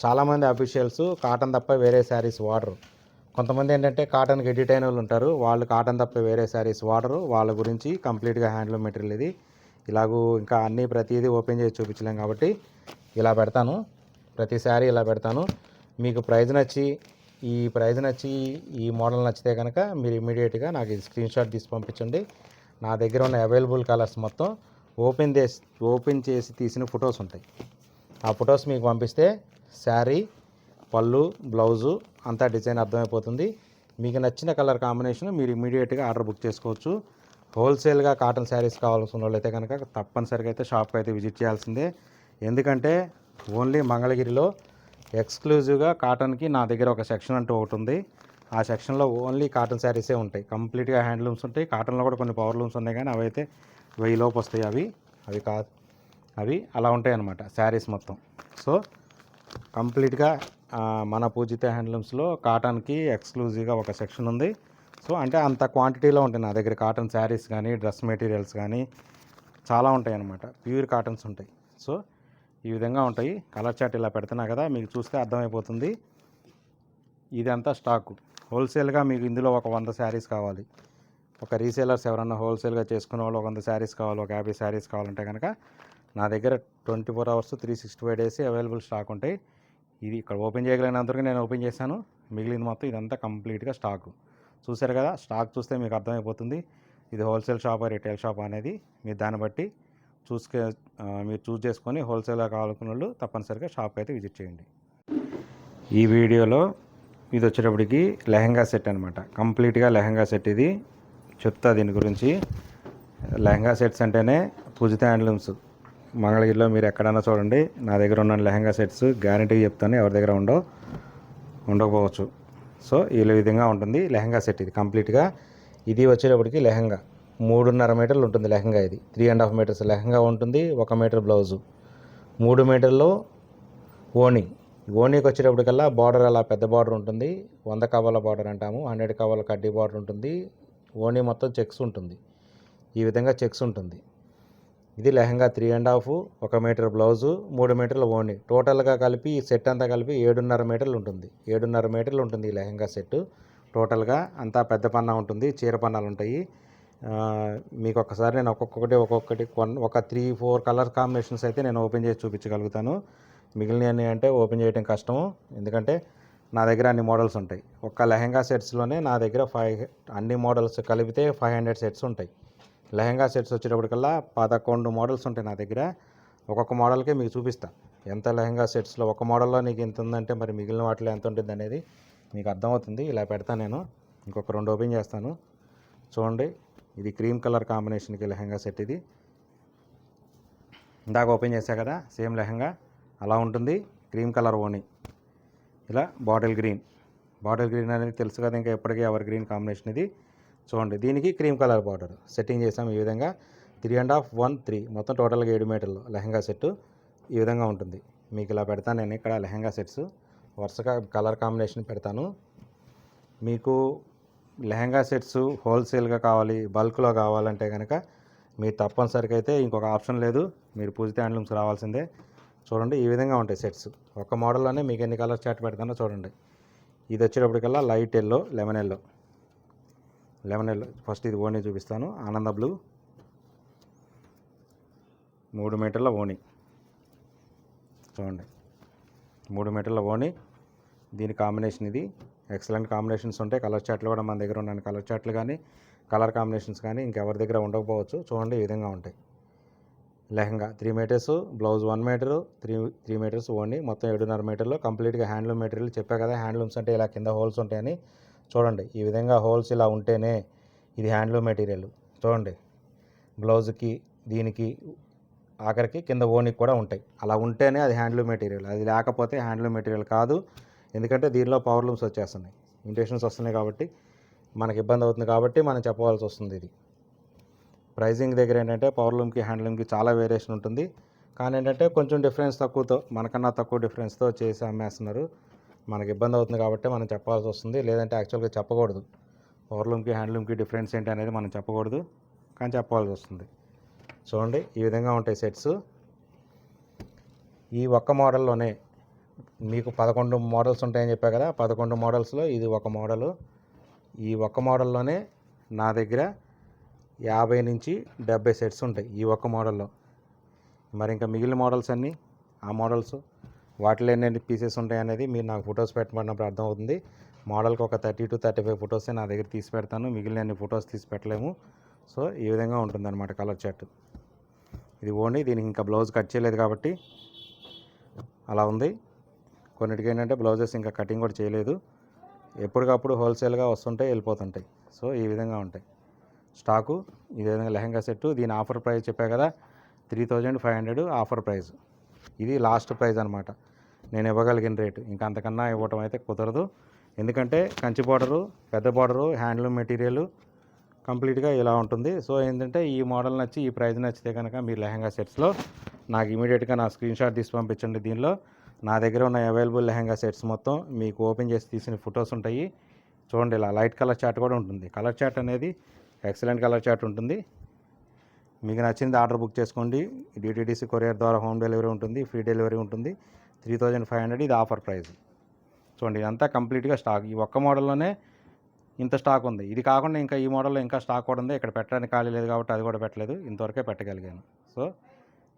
చాలామంది అఫీషియల్స్ కాటన్ తప్ప వేరే శారీస్ వాడరు. కొంతమంది ఏంటంటే కాటన్కి ఎడిట్ అయిన వాళ్ళు ఉంటారు, వాళ్ళు కాటన్ తప్ప వేరే శారీస్ వాడరు. వాళ్ళ గురించి కంప్లీట్గా హ్యాండ్లూమ్ మెటీరియల్ ఇది. ఇలాగూ ఇంకా అన్నీ ప్రతిదీ ఓపెన్ చేసి చూపించలేం కాబట్టి ఇలా పెడతాను. ప్రతి శారీ ఇలా పెడతాను. మీకు ప్రైస్ నచ్చి ఈ మోడల్ నచ్చితే కనుక మీరు ఇమీడియట్గా నాకు ఇది స్క్రీన్ షాట్ తీసి పంపించండి. నా దగ్గర ఉన్న అవైలబుల్ కలర్స్ మొత్తం ఓపెన్ చేసి తీసిన ఫొటోస్ ఉంటాయి. ఆ ఫొటోస్ మీకు పంపిస్తే శారీ, పళ్ళు, బ్లౌజు అంతా డిజైన్ అర్థమైపోతుంది. మీకు నచ్చిన కలర్ కాంబినేషన్ మీరు ఇమీడియట్గా ఆర్డర్ బుక్ చేసుకోవచ్చు. హోల్సేల్గా కాటన్ శారీస్ కావాల్సిన వాళ్ళు అయితే కనుక తప్పనిసరిగా అయితే షాప్కి అయితే విజిట్ చేయాల్సిందే. ఎందుకంటే ఓన్లీ మంగళగిరిలో ఎక్స్క్లూజివ్గా కాటన్కి నా దగ్గర ఒక సెక్షన్ అంటూ ఒకటి ఉంది. ఆ సెక్షన్లో ఓన్లీ కాటన్ శారీసే ఉంటాయి. కంప్లీట్గా హ్యాండ్లూమ్స్ ఉంటాయి. కాటన్లో కూడా కొన్ని పవర్ లూమ్స్ ఉన్నాయి కానీ అవి అయితే 1000 లోపు వస్తాయి. అవి కాదు, అవి అలా ఉంటాయి అన్నమాట శారీస్ మొత్తం. సో కంప్లీట్గా మన పూజిత హ్యాండ్లూమ్స్లో కాటన్కి ఎక్స్క్లూజివ్గా ఒక సెక్షన్ ఉంది. సో అంటే అంత క్వాంటిటీలో ఉంటాయి నా దగ్గర కాటన్ శారీస్ కానీ, డ్రెస్ మెటీరియల్స్ కానీ చాలా ఉంటాయి అన్నమాట. ప్యూర్ కాటన్స్ ఉంటాయి. సో ఈ విధంగా ఉంటాయి. కలర్ చార్ట్ ఇలా పెడుతున్నా కదా, మీకు చూస్తే అర్థమైపోతుంది. ఇదంతా స్టాకు. హోల్సేల్గా మీకు ఇందులో ఒక 100 శారీస్ కావాలి, ఒక రీసేలర్స్ ఎవరన్నా హోల్సేల్గా చేసుకునే వాళ్ళు 100 శారీస్ కావాలి, ఒక 50 శారీస్ కావాలంటే కనుక నా దగ్గర 24 అవర్స్ 365 డేస్ అవైలబుల్ స్టాక్ ఉంటాయి. ఇది ఇక్కడ ఓపెన్ చేయగలిగినంతవరకు నేను ఓపెన్ చేశాను. మిగిలింది మొత్తం ఇదంతా కంప్లీట్గా స్టాకు. చూసారు కదా, స్టాక్ చూస్తే మీకు అర్థమైపోతుంది ఇది హోల్సేల్ షాపా రిటైల్ షాపా అనేది. మీరు దాన్ని బట్టి మీరు చూస్ చేసుకొని హోల్సేల్గా కావాలనుకున్న వాళ్ళు తప్పనిసరిగా షాప్కి అయితే విజిట్ చేయండి. ఈ వీడియోలో ఇది వచ్చేటప్పటికి లెహంగా సెట్ అనమాట. కంప్లీట్గా లెహంగా సెట్. ఇది చెప్తా దీని గురించి. లెహంగా సెట్స్ అంటేనే పూజిత హ్యాండ్లూమ్స్. మంగళగిరిలో మీరు ఎక్కడైనా చూడండి, నా దగ్గర ఉన్న లెహంగా సెట్స్ గ్యారంటీ చెప్తాను, ఎవరి దగ్గర ఉండకపోవచ్చు. సో ఈ విధంగా ఉంటుంది లెహంగా సెట్. ఇది కంప్లీట్గా ఇది వచ్చేటప్పటికి లెహంగా 3.5 మీటర్లు ఉంటుంది లెహంగా. ఇది 3.5 మీటర్స్ లెహంగా ఉంటుంది. 1 మీటర్ బ్లౌజు, 3 మీటర్లో ఓణి, ఓనీకి వచ్చేటప్పటికల్లా బార్డర్ అలా పెద్ద బార్డర్ ఉంటుంది, 100 కవర్ల బార్డర్ అంటాము, 100 కవర్ల కడ్డీ బార్డర్ ఉంటుంది. ఓనీ మొత్తం చెక్స్ ఉంటుంది, ఈ విధంగా చెక్స్ ఉంటుంది. ఇది లెహంగా 3.5, 1 మీటర్ బ్లౌజు, 3 మీటర్ల ఓనీ. టోటల్గా కలిపి ఈ సెట్ అంతా కలిపి 7.5 మీటర్లు ఉంటుంది. 7.5 మీటర్లు ఉంటుంది ఈ లెహంగా సెట్. టోటల్గా అంతా పెద్ద పన్నా ఉంటుంది, చీర పన్నాలు ఉంటాయి. మీకు ఒక్కసారి నేను ఒక్కొక్కటి ఒక 3-4 కలర్ కాంబినేషన్స్ అయితే నేను ఓపెన్ చేసి చూపించగలుగుతాను. మిగిలినవి అంటే ఓపెన్ చేయడం కష్టము, ఎందుకంటే నా దగ్గర అన్ని మోడల్స్ ఉంటాయి. ఒక్క లెహంగా సెట్స్లోనే నా దగ్గర అన్ని మోడల్స్ కలిపితే 500 సెట్స్ ఉంటాయి. లెహంగా సెట్స్ వచ్చేటప్పటికల్లా 11 మోడల్స్ ఉంటాయి నా దగ్గర. ఒక్కొక్క మోడల్కే మీకు చూపిస్తా ఎంత లెహంగా సెట్స్లో ఒక మోడల్లో నీకు ఎంత ఉందంటే మరి మిగిలిన వాటిలో ఎంత ఉంటుంది అనేది మీకు అర్థమవుతుంది. ఇలా పెడతాను నేను. ఇంకొక 2 ఓపెన్ చేస్తాను చూడండి. ఇది క్రీమ్ కలర్ కాంబినేషన్కి లెహంగా సెట్. ఇది ఇందాక ఓపెన్ చేశా కదా, సేమ్ లెహంగా అలా ఉంటుంది. క్రీమ్ కలర్ ఓనీ, ఇలా బాటిల్ గ్రీన్ అనేది తెలుసు కదా, ఇంకా ఎప్పటికీ ఎవర్ గ్రీన్ కాంబినేషన్ ఇది. చూడండి, దీనికి క్రీమ్ కలర్ బార్డర్ సెట్టింగ్ చేసాం ఈ విధంగా. 3.5, 1, 3 మొత్తం టోటల్గా 7 మీటర్లు లెహంగా సెట్ ఈ విధంగా ఉంటుంది. మీకు ఇలా పెడతాను నేను ఇక్కడ లెహంగా సెట్స్ వరుసగా కలర్ కాంబినేషన్ పెడతాను. మీకు లెహంగా సెట్స్ హోల్సేల్గా కావాలి, బల్క్లో కావాలంటే కనుక మీరు తప్పనిసరిగా అయితే ఇంకొక ఆప్షన్ లేదు, మీరు పూజిత హ్యాండ్లూమ్స్ రావాల్సిందే. చూడండి, ఈ విధంగా ఉంటాయి సెట్స్. ఒక మోడల్లోనే మీకు ఎన్ని కలర్ చార్ట్ పెడతానో చూడండి. ఇది వచ్చేటప్పటికల్లా light yellow, lemon yellow. First ఇది ఓనీ చూపిస్తాను. ఆనంద బ్లూ, 3 మీటర్ల ఓనీ. చూడండి, 3 మీటర్ల ఓనీ. దీని కాంబినేషన్ ఇది. ఎక్సలెంట్ కాంబినేషన్స్ ఉంటాయి. కలర్ చార్ట్లు కూడా మన దగ్గర ఉన్నాయి. కలర్ చార్ట్లు కానీ కలర్ కాంబినేషన్స్ కానీ ఇంకెవరి దగ్గర ఉండకపోవచ్చు. చూడండి, ఈ విధంగా ఉంటాయి. Lehenga 3 metres, blouse 1 metre, 3 metres ఓనీ, మొత్తం 7.5 మీటర్లు. కంప్లీట్గా హ్యాండ్లూమ్ మెటీరియల్. చెప్పా కదా హ్యాండ్లూమ్స్ అంటే ఇలా కింద హోల్స్ ఉంటాయని. చూడండి, ఈ విధంగా హోల్స్ ఇలా ఉంటేనే ఇది హ్యాండ్లూమ్ మెటీరియల్. చూడండి, బ్లౌజ్కి దీనికి ఆఖరికి కింద ఓనికి కూడా ఉంటాయి. అలా ఉంటేనే అది హ్యాండ్లూమ్ మెటీరియల్. అది లేకపోతే హ్యాండ్లూమ్ మెటీరియల్ కాదు. ఎందుకంటే దీనిలో పవర్ లూమ్స్ వచ్చేస్తున్నాయి, ఇమిటేషన్స్ వస్తున్నాయి కాబట్టి మనకి ఇబ్బంది అవుతుంది. కాబట్టి మనం చెప్పవలసి వస్తుంది. ఇది ప్రైజింగ్ దగ్గర ఏంటంటే పవర్ లూమ్కి హ్యాండ్లూమ్కి చాలా వేరియేషన్ ఉంటుంది. కానీ ఏంటంటే కొంచెం డిఫరెన్స్ తక్కువతో, మనకన్నా తక్కువ డిఫరెన్స్తో చేసి అమ్మేస్తున్నారు. మనకి ఇబ్బంది అవుతుంది కాబట్టి మనం చెప్పాల్సి వస్తుంది. లేదంటే యాక్చువల్గా చెప్పకూడదు. పవర్ లూమ్కి హ్యాండ్లూమ్కి డిఫరెన్స్ ఏంటి అనేది మనం చెప్పకూడదు, కానీ చెప్పాల్సి వస్తుంది. చూడండి, ఈ విధంగా ఉంటాయి సెట్స్. ఈ ఒక్క మోడల్లోనే మీకు 11 మోడల్స్ ఉంటాయని చెప్పా కదా, 11 మోడల్స్లో ఇది ఒక మోడలు. ఈ ఒక్క మోడల్లోనే నా దగ్గర 50 నుంచి 70 సెట్స్ ఉంటాయి ఈ ఒక్క మోడల్లో. మరి ఇంకా మిగిలిన మోడల్స్ అన్నీ ఆ మోడల్స్ వాటిలో ఎన్ని పీసెస్ ఉంటాయి అనేది మీరు నాకు ఫొటోస్ పెట్టమన్నప్పుడు అర్థమవుతుంది. మోడల్కి ఒక 30 to 35 ఫొటోసే నా దగ్గర తీసి పెడతాను, మిగిలిన అన్ని ఫొటోస్ తీసి పెట్టలేము. సో ఈ విధంగా ఉంటుందన్నమాట కలర్ చార్ట్. ఇది ఓన్లీ, దీనికి ఇంకా బ్లౌజ్ కట్ చేయలేదు కాబట్టి అలా ఉంది. కొన్నిటికి ఏంటంటే బ్లౌజెస్ ఇంకా కటింగ్ కూడా చేయలేదు. ఎప్పటికప్పుడు హోల్సేల్గా వస్తుంటాయి, వెళ్ళిపోతుంటాయి. సో ఈ విధంగా ఉంటాయి స్టాకు. ఈ విధంగా లెహంగా సెట్టు. దీని ఆఫర్ ప్రైస్ చెప్పా కదా, 3500 ఆఫర్ ప్రైస్. ఇది లాస్ట్ ప్రైస్ అనమాట, నేను ఇవ్వగలిగిన రేటు. ఇంకా అంతకన్నా ఇవ్వటం అయితే కుదరదు. ఎందుకంటే కంచి బార్డరు, పెద్ద బార్డరు, హ్యాండ్లూమ్ మెటీరియల్ కంప్లీట్గా ఇలా ఉంటుంది. సో ఏంటంటే ఈ మోడల్ నచ్చి ఈ ప్రైస్ నచ్చితే కనుక మీరు లెహంగా సెట్స్లో నాకు ఇమీడియట్గా నా స్క్రీన్ షాట్ తీసి పంపించండి. దీనిలో నా దగ్గర ఉన్న అవైలబుల్ లెహంగా సెట్స్ మొత్తం మీకు ఓపెన్ చేసి తీసిన ఫొటోస్ ఉంటాయి. చూడండి, ఇలా లైట్ కలర్ చార్ట్ కూడా ఉంటుంది. కలర్ చార్ట్ అనేది ఎక్సలెంట్ కలర్ చార్ట్ ఉంటుంది. మీకు నచ్చింది ఆర్డర్ బుక్ చేసుకోండి. డిటీడీసీ కొరియర్ ద్వారా హోమ్ డెలివరీ ఉంటుంది, ఫ్రీ డెలివరీ ఉంటుంది. 3500 ఇది ఆఫర్ ప్రైస్. చూడండి, ఇదంతా కంప్లీట్గా స్టాక్. ఈ ఒక్క మోడల్లోనే ఇంత స్టాక్ ఉంది. ఇది కాకుండా ఇంకా ఈ మోడల్లో ఇంకా స్టాక్ కూడా ఉంది. ఇక్కడ పెట్టడానికి ఖాళీ లేదు కాబట్టి అది కూడా పెట్టలేదు, ఇంతవరకే పెట్టగలిగాను. సో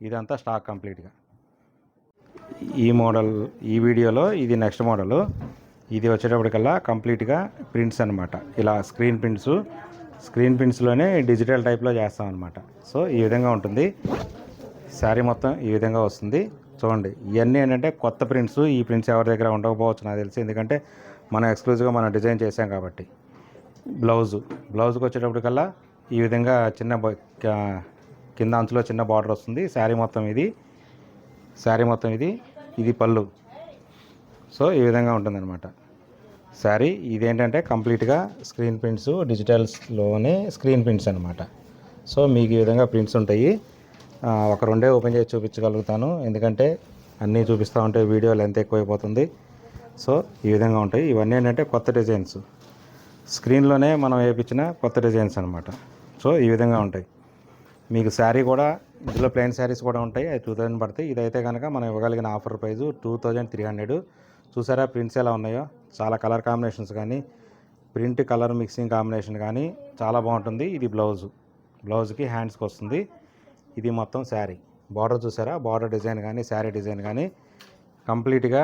ఇదంతా స్టాక్ కంప్లీట్గా. ఈ మోడల్ ఈ వీడియోలో ఇది నెక్స్ట్ మోడలు. ఇది వచ్చేటప్పటికల్లా కంప్లీట్గా ప్రింట్స్ అనమాట. ఇలా స్క్రీన్ ప్రింట్స్లోనే డిజిటల్ టైప్లో చేస్తాం అనమాట. సో ఈ విధంగా ఉంటుంది. శారీ మొత్తం ఈ విధంగా వస్తుంది. చూడండి, ఇవన్నీ ఏంటంటే కొత్త ప్రింట్స్. ఈ ప్రింట్స్ ఎవరి దగ్గర ఉండకపోవచ్చు నాకు తెలిసి, ఎందుకంటే మనం ఎక్స్క్లూజివ్గా మనం డిజైన్ చేసాం కాబట్టి. బ్లౌజ్కి వచ్చేటప్పటికల్లా ఈ విధంగా చిన్న కింద అంచులో చిన్న బార్డర్ వస్తుంది. శారీ మొత్తం ఇది ఇది పళ్ళు. సో ఈ విధంగా ఉంటుందన్నమాట శారీ. ఇదేంటంటే కంప్లీట్గా స్క్రీన్ ప్రింట్స్, డిజిటల్స్లోనే స్క్రీన్ ప్రింట్స్ అనమాట. సో మీకు ఈ విధంగా ప్రింట్స్ ఉంటాయి. ఒక 2 ఓపెన్ చేసి చూపించగలుగుతాను, ఎందుకంటే అన్నీ చూపిస్తూ ఉంటే వీడియో లెంత్ ఎక్కువైపోతుంది. సో ఈ విధంగా ఉంటాయి. ఇవన్నీ ఏంటంటే కొత్త డిజైన్స్, స్క్రీన్లోనే మనం వేయించిన కొత్త డిజైన్స్ అనమాట. సో ఈ విధంగా ఉంటాయి. మీకు శారీ కూడా ఇందులో ప్లెయిన్ శారీస్ కూడా ఉంటాయి, అది 2000 పడతాయి. ఇదైతే కనుక మనం ఇవ్వగలిగిన ఆఫర్ ప్రైజు 2300. చూసారా ప్రింట్స్ ఎలా ఉన్నాయో, చాలా కలర్ కాంబినేషన్స్ కానీ ప్రింట్ కలర్ మిక్సింగ్ కాంబినేషన్ కానీ చాలా బాగుంటుంది. ఇది బ్లౌజ్కి హ్యాండ్స్కి వస్తుంది. ఇది మొత్తం శారీ బార్డర్ చూసారా, బార్డర్ డిజైన్ కానీ శారీ డిజైన్ కానీ కంప్లీట్గా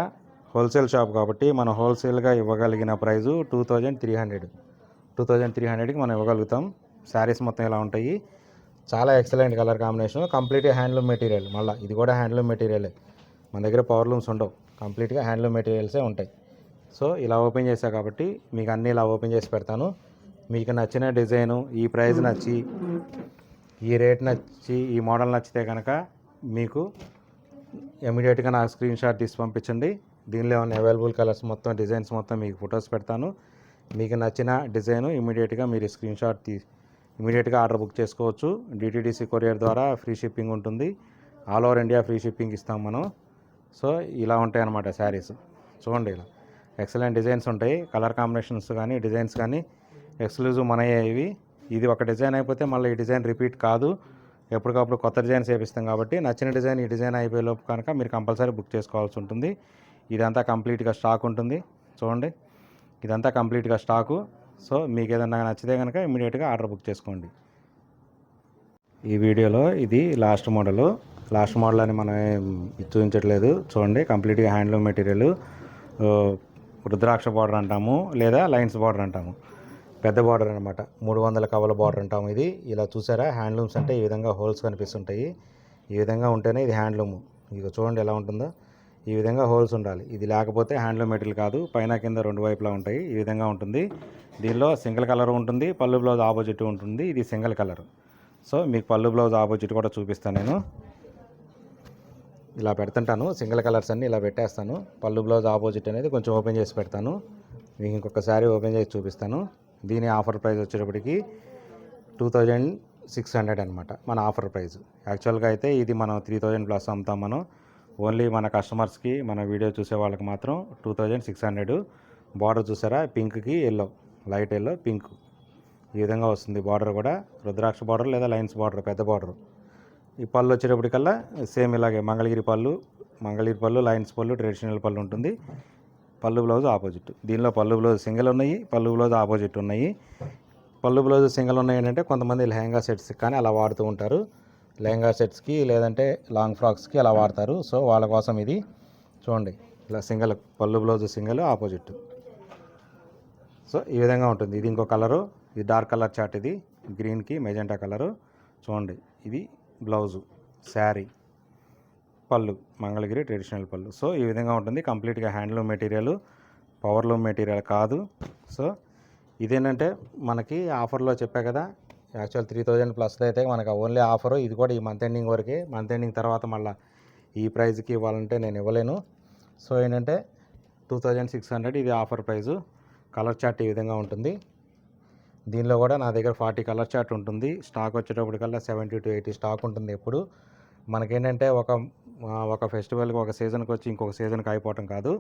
హోల్సేల్ షాప్ కాబట్టి మనం హోల్సేల్గా ఇవ్వగలిగిన ప్రైజు 2300కి మనం ఇవ్వగలుగుతాం. శారీస్ మొత్తం ఇలా ఉంటాయి. చాలా ఎక్సలెంట్ కలర్ కాంబినేషన్, కంప్లీట్గా హ్యాండ్లూమ్ మెటీరియల్. మళ్ళీ ఇది కూడా హ్యాండ్లూమ్ మెటీరియలే, మన దగ్గర పవర్ లూమ్స్ ఉండవు, కంప్లీట్గా హ్యాండ్లూమ్ మెటీరియల్సే ఉంటాయి. సో ఇలా ఓపెన్ చేశా కాబట్టి మీకు అన్నీ ఇలా ఓపెన్ చేసి పెడతాను. మీకు నచ్చిన డిజైను, ఈ ప్రైస్ నచ్చి, ఈ రేట్ నచ్చి, ఈ మోడల్ నచ్చితే కనుక మీకు ఇమీడియట్గా నాకు స్క్రీన్ షాట్ తీసి పంపించండి. దీనిలో ఉన్న అవైలబుల్ కలర్స్ మొత్తం, డిజైన్స్ మొత్తం మీకు ఫొటోస్ పెడతాను. మీకు నచ్చిన డిజైను ఇమీడియట్గా మీరు స్క్రీన్ షాట్ ఇమీడియట్గా ఆర్డర్ బుక్ చేసుకోవచ్చు. డిటీడీసీ కొరియర్ ద్వారా ఫ్రీ షిప్పింగ్ ఉంటుంది. All over India free shipping ఇస్తాం మనం. సో ఇలా ఉంటాయి అన్నమాట శారీస్. చూడండి ఇలా ఎక్సలెంట్ డిజైన్స్ ఉంటాయి. కలర్ కాంబినేషన్స్ కానీ డిజైన్స్ కానీ ఎక్స్క్లూజివ్ మనయే ఇవి. ఇది ఒక డిజైన్ అయిపోతే మళ్ళీ ఈ డిజైన్ రిపీట్ కాదు, ఎప్పటికప్పుడు కొత్త డిజైన్స్ వేపిస్తాం కాబట్టి నచ్చిన డిజైన్ ఈ డిజైన్ అయిపోయేలోపు కనుక మీరు కంపల్సరీ బుక్ చేసుకోవాల్సి ఉంటుంది. ఇదంతా కంప్లీట్గా స్టాక్ ఉంటుంది. చూడండి ఇదంతా కంప్లీట్గా స్టాకు. సో మీకు ఏదన్నా నచ్చితే కనుక ఇమీడియట్గా ఆర్డర్ బుక్ చేసుకోండి. ఈ వీడియోలో ఇది లాస్ట్ మోడల్ అని మనం చూపించట్లేదు. చూడండి కంప్లీట్గా హ్యాండ్లూమ్ మెటీరియల్, రుద్రాక్ష బార్డర్ అంటాము లేదా లైన్స్ బార్డర్ అంటాము, పెద్ద బార్డర్ అనమాట, 300 కవల బార్డర్ అంటాము. ఇది ఇలా చూసారా, హ్యాండ్లూమ్స్ అంటే ఈ విధంగా హోల్స్ కనిపిస్తుంటాయి. ఈ విధంగా ఉంటేనే ఇది హ్యాండ్లూమ్. ఇక చూడండి ఎలా ఉంటుందో, ఈ విధంగా హోల్స్ ఉండాలి. ఇది లేకపోతే హ్యాండ్లూమ్ మెటీరియల్ కాదు. పైన కింద రెండు వైపులా ఉంటాయి. ఈ విధంగా ఉంటుంది. దీనిలో సింగిల్ కలర్ ఉంటుంది, పళ్ళు బ్లౌజ్ ఆపోజిట్ ఉంటుంది. ఇది సింగిల్ కలర్. సో మీకు పళ్ళు బ్లౌజ్ ఆపోజిట్ కూడా చూపిస్తాను. నేను ఇలా పెడుతుంటాను, సింగిల్ కలర్స్ అన్నీ ఇలా పెట్టేస్తాను. పళ్ళు బ్లౌజ్ ఆపోజిట్ అనేది కొంచెం ఓపెన్ చేసి పెడతాను. మీకు ఇంకొకసారి ఓపెన్ చేసి చూపిస్తాను. దీని ఆఫర్ ప్రైస్ వచ్చేటప్పటికి 2600 అనమాట మన ఆఫర్ ప్రైస్. యాక్చువల్గా అయితే ఇది మనం 3000 ప్లస్ అమ్ముతాం మనం. ఓన్లీ మన కస్టమర్స్కి, మన వీడియో చూసే వాళ్ళకి మాత్రం 2600. బార్డర్ చూసారా, పింక్కి ఎల్లో, లైట్ ఎల్లో పింక్, ఈ విధంగా వస్తుంది. బార్డర్ కూడా రుద్రాక్ష బార్డర్ లేదా లైన్స్ బార్డర్, పెద్ద బార్డర్. ఈ పళ్ళు వచ్చేటప్పటికల్లా సేమ్ ఇలాగే మంగళగిరి పళ్ళు, లైన్స్ పళ్ళు, ట్రెడిషనల్ పళ్ళు ఉంటుంది. పళ్ళు బ్లౌజ్ ఆపోజిట్. దీనిలో పళ్ళు బ్లౌజ్ సింగిల్ ఉన్నాయి, పళ్ళు బ్లౌజ్ ఆపోజిట్ ఉన్నాయి. పళ్ళు బ్లౌజ్ సింగిల్ ఉన్నాయి ఏంటంటే కొంతమంది లెహంగా సెట్స్ కానీ అలా వాడుతూ ఉంటారు. లెహంగా సెట్స్కి లేదంటే లాంగ్ ఫ్రాక్స్కి అలా వాడతారు. సో వాళ్ళ కోసం ఇది చూడండి, ఇలా సింగిల్ పళ్ళు బ్లౌజ్ సింగిల్ ఆపోజిట్. సో ఈ విధంగా ఉంటుంది. ఇది ఇంకో కలరు, ఇది డార్క్ కలర్ చార్ట్, ఇది గ్రీన్కి మెజెంటా కలరు. చూడండి ఇది బ్లౌజు, శారీ, పళ్ళు మంగళగిరి ట్రెడిషనల్ పళ్ళు. సో ఈ విధంగా ఉంటుంది. కంప్లీట్గా హ్యాండ్లూమ్ మెటీరియల్, పవర్లూమ్ మెటీరియల్ కాదు. సో ఇదేంటంటే మనకి ఆఫర్లో చెప్పా కదా, యాక్చువల్ 3000 ప్లస్ అయితే మనకు ఓన్లీ ఆఫరు. ఇది కూడా ఈ మంత్ ఎండింగ్ వరకే. మంత్ ఎండింగ్ తర్వాత మళ్ళీ ఈ ప్రైజ్కి ఇవ్వాలంటే నేను ఇవ్వలేను. సో ఏంటంటే 2600 ఇది ఆఫర్ ప్రైజు. కలర్ చార్ట్ ఈ విధంగా ఉంటుంది. దీనిలో కూడా నా దగ్గర 40 కలర్ చార్ట్ ఉంటుంది. స్టాక్ వచ్చేటప్పటికల్లా 70 to 80 స్టాక్ ఉంటుంది ఎప్పుడు. మనకేంటంటే ఒక ఫెస్టివల్కి, ఒక సీజన్కి వచ్చి ఇంకొక సీజన్కి అయిపోవటం కాదు.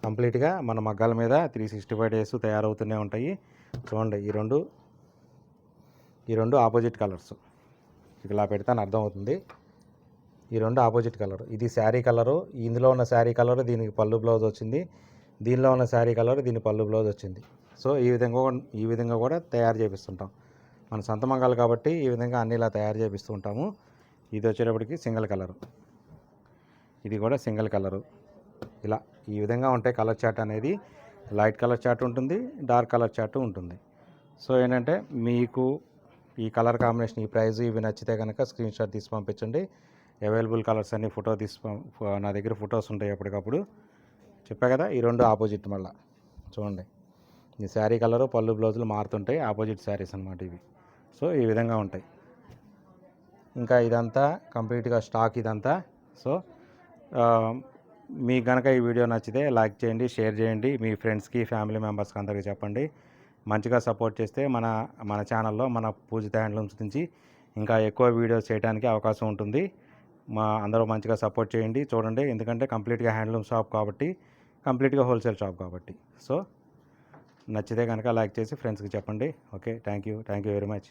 కంప్లీట్గా మన మగ్గాల మీద 365 డేస్ తయారవుతూనే ఉంటాయి. చూడండి ఈ రెండు ఆపోజిట్ కలర్స్, ఇలా పెడతాను అర్థమవుతుంది. ఈ రెండు ఆపోజిట్ కలర్. ఇది శారీ కలరు, ఇందులో ఉన్న శారీ కలరు దీనికి పళ్ళు బ్లౌజ్ వచ్చింది. దీనిలో ఉన్న శారీ కలర్ దీని పళ్ళు బ్లౌజ్ వచ్చింది. సో ఈ విధంగా కూడా తయారు చేపిస్తుంటాం. మన సొంత మంగాలు కాబట్టి ఈ విధంగా అన్నీ ఇలా తయారు చేపిస్తూ ఉంటాము. ఇది వచ్చేటప్పటికి సింగిల్ కలరు, ఇది కూడా సింగిల్ కలరు. ఇలా ఈ విధంగా ఉంటాయి కలర్ చార్ట్ అనేది. లైట్ కలర్ చార్ట్ ఉంటుంది, డార్క్ కలర్ చార్ట్ ఉంటుంది. సో ఏంటంటే మీకు ఈ కలర్ కాంబినేషన్, ఈ ప్రైస్ ఇవి నచ్చితే కనుక స్క్రీన్ షాట్ తీసి పంపించండి. అవైలబుల్ కలర్స్ అన్ని ఫోటో నా దగ్గర ఫొటోస్ ఉంటాయి ఎప్పటికప్పుడు. చెప్పా కదా, ఈ రెండు ఆపోజిట్. మళ్ళీ చూడండి ఈ శారీ కలరు, పళ్ళు బ్లౌజులు మారుతుంటాయి, ఆపోజిట్ శారీస్ అన్నమాట ఇవి. సో ఈ విధంగా ఉంటాయి. ఇంకా ఇదంతా కంప్లీట్గా స్టాక్ ఇదంతా. సో మీకు కనుక ఈ వీడియో నచ్చితే లైక్ చేయండి, షేర్ చేయండి, మీ ఫ్రెండ్స్కి, ఫ్యామిలీ మెంబర్స్కి అందరికీ చెప్పండి. మంచిగా సపోర్ట్ చేస్తే మన ఛానల్లో మన పూజిత హ్యాండ్లూమ్స్ నుంచి ఇంకా ఎక్కువ వీడియోస్ చేయడానికి అవకాశం ఉంటుంది. మా అందరూ మంచిగా సపోర్ట్ చేయండి, చూడండి. ఎందుకంటే కంప్లీట్గా హ్యాండ్లూమ్ షాప్ కాబట్టి, కంప్లీట్గా హోల్సేల్ షాప్ కాబట్టి. సో నచ్చితే కనుక లైక్ చేసి ఫ్రెండ్స్కి చెప్పండి. Okay, thank you very much.